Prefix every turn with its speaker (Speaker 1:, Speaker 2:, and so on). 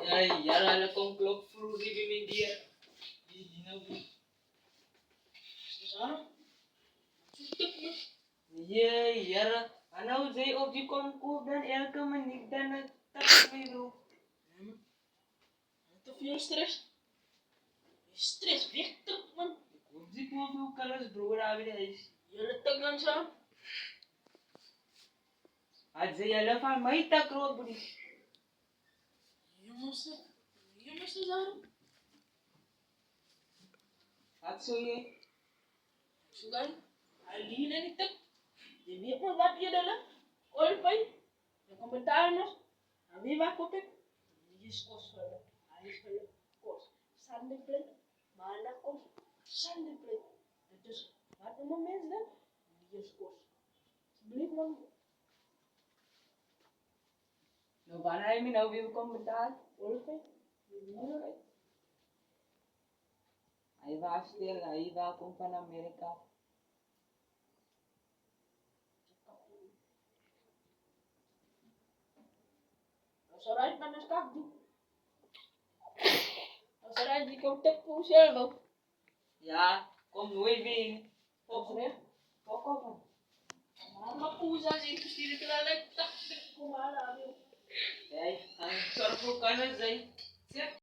Speaker 1: Ay, yara na kong clock through di bimindia. Di na bu.
Speaker 2: Sana? Sutik mo.
Speaker 1: Ye, yara. Anaw zay obji kon ko dan elka manigdan na takmiru.
Speaker 2: Ito yung stress. Stress, victim man.
Speaker 1: Obji ko bu kalas bro rabi dais.
Speaker 2: Yalatag lang siya.
Speaker 1: At zay yala fa may takro budi.
Speaker 2: Yung mas na Zara.
Speaker 1: At so ye.
Speaker 2: Sugan, alihin na nitak. Jadi mo lahat yun na qualify. Yung kamantaan mo. Abi ba ko pek? Yes, course wala. Ayos wala. Course. Sunday plate. Mana course. Sunday plate. Terus, ba't mo mens na? Yes, course. Believe mo.
Speaker 1: No bana mi no view kom betal.
Speaker 2: Qualify.
Speaker 1: Ay va still ay va kom pan Amerika.
Speaker 2: Sarai panas kaki. Sarai di kau tek pusel lo.
Speaker 1: Ya, kom nuoi bin.
Speaker 2: Sarai.
Speaker 1: Pokok.
Speaker 2: Mama pusa sih terus diri kelala tak kumala.
Speaker 1: Ay, ang sarap ko kanan zay. Siya